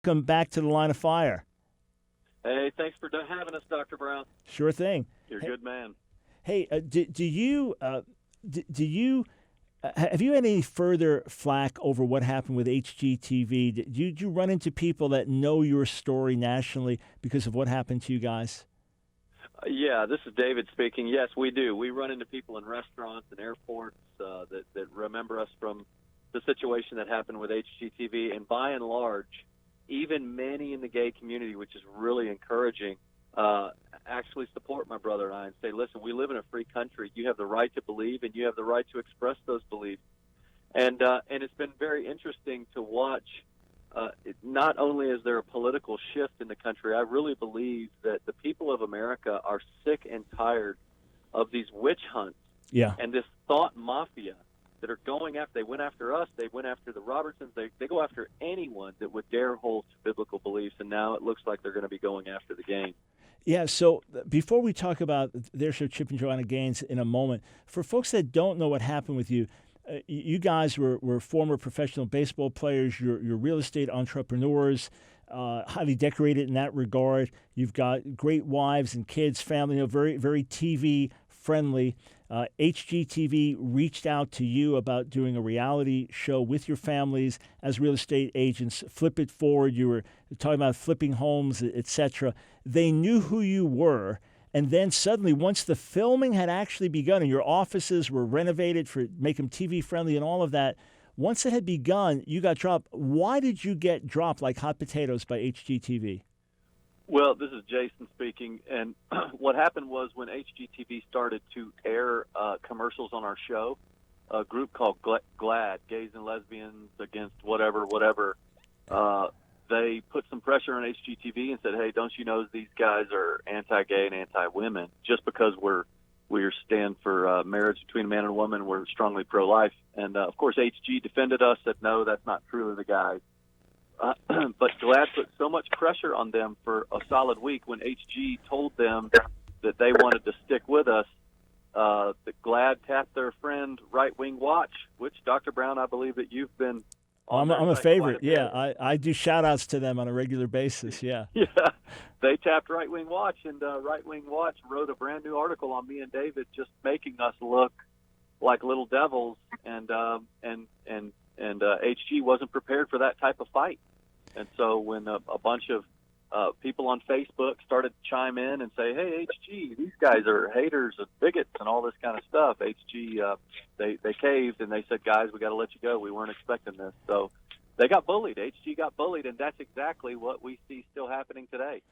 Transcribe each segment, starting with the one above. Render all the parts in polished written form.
Come back to the Line of Fire. Hey, thanks for having us, Dr. Brown. Sure thing. You're a good man. Hey, do you have you had any further flack over what happened with HGTV? Did you run into people that know your story nationally because of what happened to you guys? Yeah, this is David speaking. Yes, we do. We run into people in restaurants and airports that remember us from the situation that happened with HGTV. And by and large, even many in the gay community, which is really encouraging, actually support my brother and I and say, listen, we live in a free country. You have the right to believe, and you have the right to express those beliefs. And it's been very interesting to watch. Not only is there a political shift in the country, I really believe that the people of America are sick and tired of these witch hunts and this thought mafia that are going after. They went after us. They went after the Robertsons. They go after anyone that would dare hold to biblical beliefs, and now it looks like they're going to be going after the game. Yeah, so before we talk about their show, Chip and Joanna Gaines, in a moment, for folks that don't know what happened with you, you guys were former professional baseball players. You're real estate entrepreneurs, highly decorated in that regard. You've got great wives and kids, family, very, very TV friendly. HGTV reached out to you about doing a reality show with your families as real estate agents. Flip it forward. You were talking about flipping homes, etc. They knew who you were. And then suddenly, once the filming had actually begun and your offices were renovated for make them TV friendly and all of that, once it had begun, you got dropped. Why did you get dropped like hot potatoes by HGTV? Well, this is Jason speaking. And what happened was when HGTV started to air commercials on our show, a group called GLAD, Gays and Lesbians Against Whatever, they put some pressure on HGTV and said, hey, don't you know these guys are anti-gay and anti-women? Just because we stand for marriage between a man and a woman, we're strongly pro-life. And, of course, HG defended us, said, no, that's not true of the guys. But GLAD put so much pressure on them for a solid week when HG told them that they wanted to stick with us. That GLAD tapped their friend Right Wing Watch, which, Dr. Brown, I believe that you've been I'm a favorite. I do shout-outs to them on a regular basis, yeah. Yeah, they tapped Right Wing Watch, and Right Wing Watch wrote a brand-new article on me and David just making us look like little devils, and HG wasn't prepared for that type of fight. And so when a bunch of people on Facebook started to chime in and say, hey, HG, these guys are haters and bigots and all this kind of stuff, HG, they caved and they said, guys, we got to let you go. We weren't expecting this. So they got bullied. HG got bullied, and that's exactly what we see still happening today.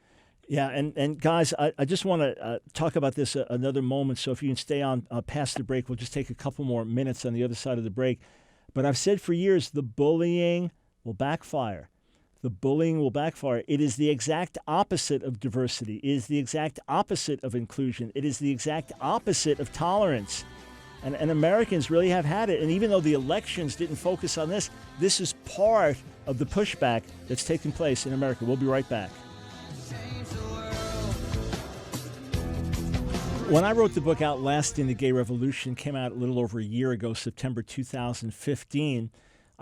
Yeah, and guys, I just want to talk about this another moment. So if you can stay on past the break, we'll just take a couple more minutes on the other side of the break. But I've said for years, the bullying will backfire. The bullying will backfire. It is the exact opposite of diversity. It is the exact opposite of inclusion. It is the exact opposite of tolerance. And Americans really have had it. And even though the elections didn't focus on this, this is part of the pushback that's taking place in America. We'll be right back. When I wrote the book Outlasting the Gay Revolution, came out a little over a year ago, September 2015,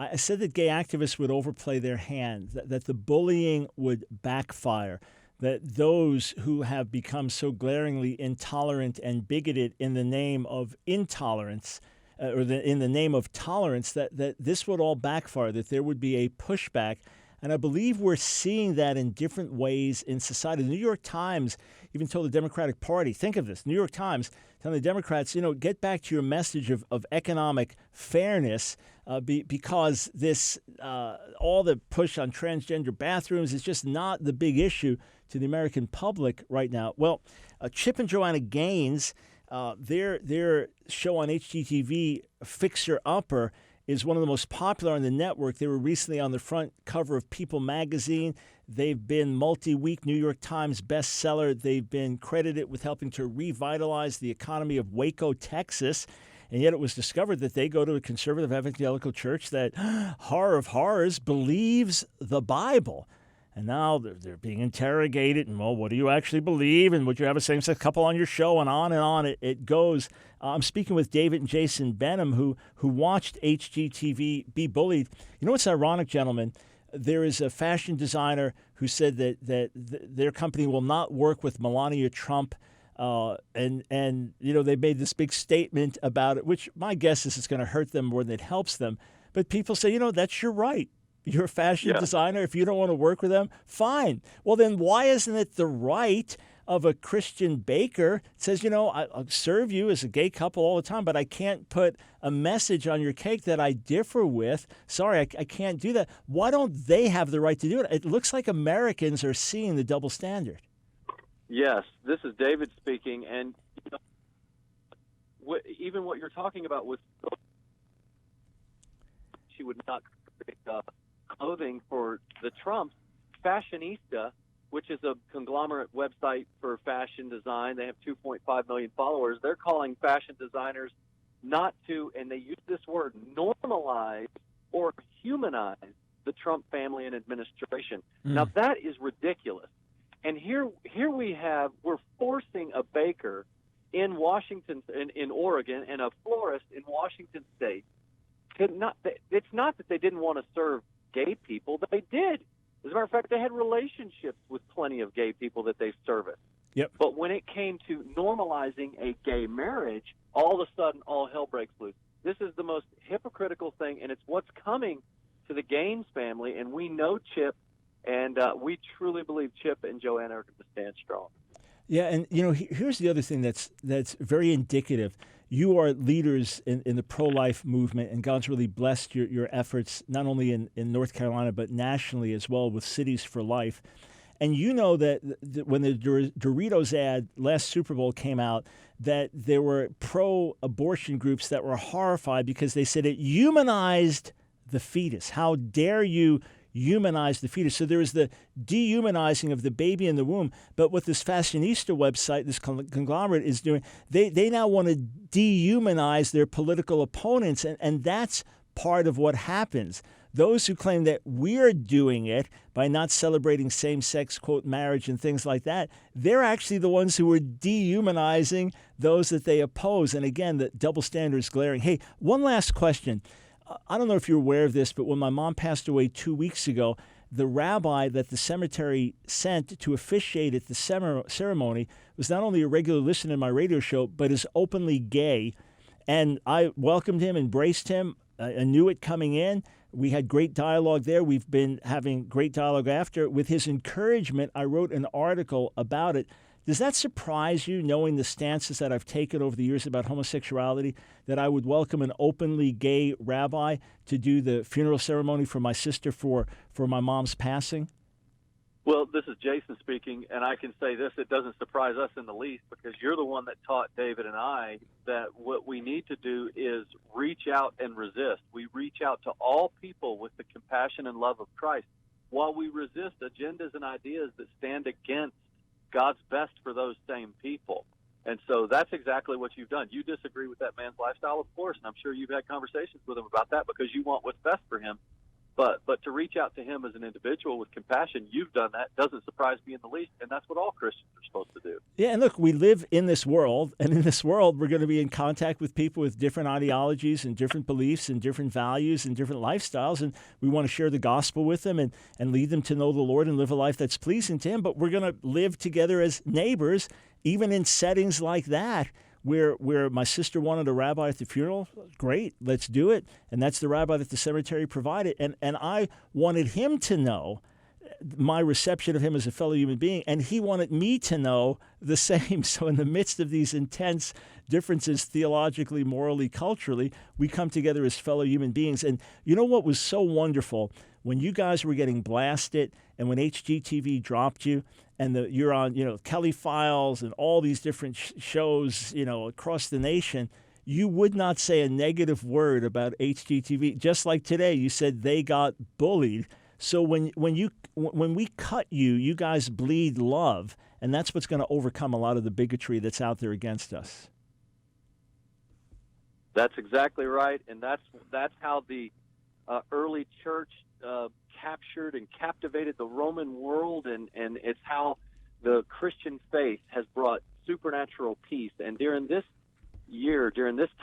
I said that gay activists would overplay their hand, that the bullying would backfire, that those who have become so glaringly intolerant and bigoted in the name of intolerance, in the name of tolerance, that this would all backfire, that there would be a pushback. And I believe we're seeing that in different ways in society. The New York Times even told the Democratic Party, think of this, New York Times telling the Democrats, get back to your message of economic fairness because this all the push on transgender bathrooms is just not the big issue to the American public right now. Well, Chip and Joanna Gaines, their show on HGTV, Fixer Upper, is one of the most popular on the network. They were recently on the front cover of People magazine. They've been multi-week New York Times bestseller. They've been credited with helping to revitalize the economy of Waco, Texas. And yet it was discovered that they go to a conservative evangelical church that, horror of horrors, believes the Bible. And now they're being interrogated, and, well, what do you actually believe? And would you have a same-sex couple on your show? And on it goes. I'm speaking with David and Jason Benham, who watched HGTV be bullied. You know what's ironic, gentlemen? There is a fashion designer who said that their company will not work with Melania Trump. And they made this big statement about it, which my guess is it's going to hurt them more than it helps them. But people say, that's your right. You're a fashion designer. If you don't want to work with them, fine. Well, then why isn't it the right of a Christian baker that says, I'll serve you as a gay couple all the time, but I can't put a message on your cake that I differ with. Sorry, I can't do that. Why don't they have the right to do it? It looks like Americans are seeing the double standard. Yes, this is David speaking, and even what you're talking about was she would not create clothing for the Trumps. Fashionista, which is a conglomerate website for fashion design, they have 2.5 million followers. They're calling fashion designers not to, and they use this word, normalize or humanize the Trump family and administration. Now, that is ridiculous. And here we're forcing a baker in Washington, in Oregon, and a florist in Washington State to not. It's not that they didn't want to serve gay people; they did. As a matter of fact, they had relationships with plenty of gay people that they serviced. Yep. But when it came to normalizing a gay marriage, all of a sudden, all hell breaks loose. This is the most hypocritical thing, and it's what's coming to the Gaines family. And we know Chip. And we truly believe Chip and Joanna are going to stand strong. Yeah, and here's the other thing that's very indicative. You are leaders in the pro-life movement, and God's really blessed your efforts not only in North Carolina but nationally as well with Cities for Life. And you know that when the Doritos ad last Super Bowl came out, that there were pro-abortion groups that were horrified because they said it humanized the fetus. How dare you humanize the fetus? So there is the dehumanizing of the baby in the womb. But what this fashionista website, this conglomerate is doing, they now want to dehumanize their political opponents. And that's part of what happens. Those who claim that we're doing it by not celebrating same-sex, quote, marriage and things like that, they're actually the ones who are dehumanizing those that they oppose. And again, the double standard is glaring. Hey, one last question. I don't know if you're aware of this, but when my mom passed away 2 weeks ago, the rabbi that the cemetery sent to officiate at the ceremony was not only a regular listener in my radio show, but is openly gay. And I welcomed him, embraced him. I knew it coming in. We had great dialogue there. We've been having great dialogue after. With his encouragement, I wrote an article about it. Does that surprise you, knowing the stances that I've taken over the years about homosexuality, that I would welcome an openly gay rabbi to do the funeral ceremony for my sister for my mom's passing? Well, this is Jason speaking, and I can say this, it doesn't surprise us in the least, because you're the one that taught David and I that what we need to do is reach out and resist. We reach out to all people with the compassion and love of Christ, while we resist agendas and ideas that stand against God's best for those same people. And so that's exactly what you've done. You disagree with that man's lifestyle, of course, and I'm sure you've had conversations with him about that because you want what's best for him. But to reach out to him as an individual with compassion, you've done that. Doesn't surprise me in the least, and that's what all Christians are supposed to do. Yeah, and look, we live in this world, and in this world, we're going to be in contact with people with different ideologies and different beliefs and different values and different lifestyles, and we want to share the gospel with them and lead them to know the Lord and live a life that's pleasing to Him. But we're going to live together as neighbors, even in settings like that. Where my sister wanted a rabbi at the funeral, great, let's do it. And that's the rabbi that the cemetery provided. And I wanted him to know my reception of him as a fellow human being, and he wanted me to know the same. So in the midst of these intense differences theologically, morally, culturally, we come together as fellow human beings. And you know what was so wonderful? When you guys were getting blasted and when HGTV dropped you, and you're on, Kelly Files and all these different shows, across the nation, you would not say a negative word about HGTV. Just like today, you said they got bullied. So when we cut you, you guys bleed love, and that's what's going to overcome a lot of the bigotry that's out there against us. That's exactly right, and that's how the early church captured and captivated the Roman world, and it's how the Christian faith has brought supernatural peace. And during this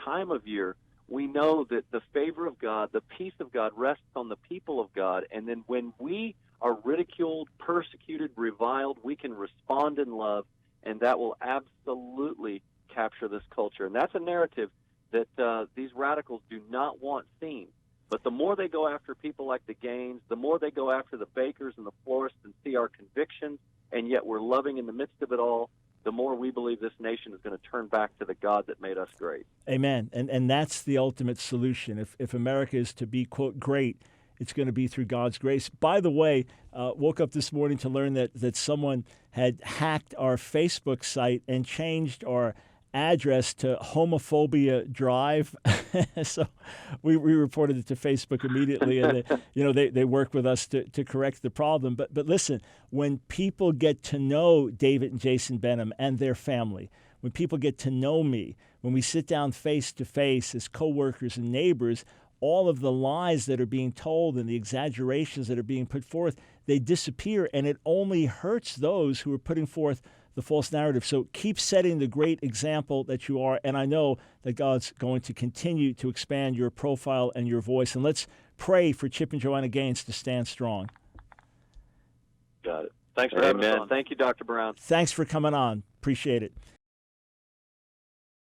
time of year, we know that the favor of God, the peace of God rests on the people of God. And then when we are ridiculed, persecuted, reviled, we can respond in love, and that will absolutely capture this culture. And that's a narrative that these radicals do not want seen. But the more they go after people like the Gaines, the more they go after the bakers and the florists and see our convictions, and yet we're loving in the midst of it all, the more we believe this nation is going to turn back to the God that made us great. Amen. And that's the ultimate solution. If America is to be, quote, great, it's going to be through God's grace. By the way, woke up this morning to learn that someone had hacked our Facebook site and changed our address to Homophobia Drive. So we reported it to Facebook immediately, and they work with us to correct the problem. But listen, when people get to know David and Jason Benham and their family, when people get to know me, when we sit down face to face as coworkers and neighbors, all of the lies that are being told and the exaggerations that are being put forth, they disappear, and it only hurts those who are putting forth the false narrative. So keep setting the great example that you are, and I know that God's going to continue to expand your profile and your voice. And let's pray for Chip and Joanna Gaines to stand strong. Got it. Thanks for having us on. Thank you, Dr. Brown. Thanks for coming on. Appreciate it.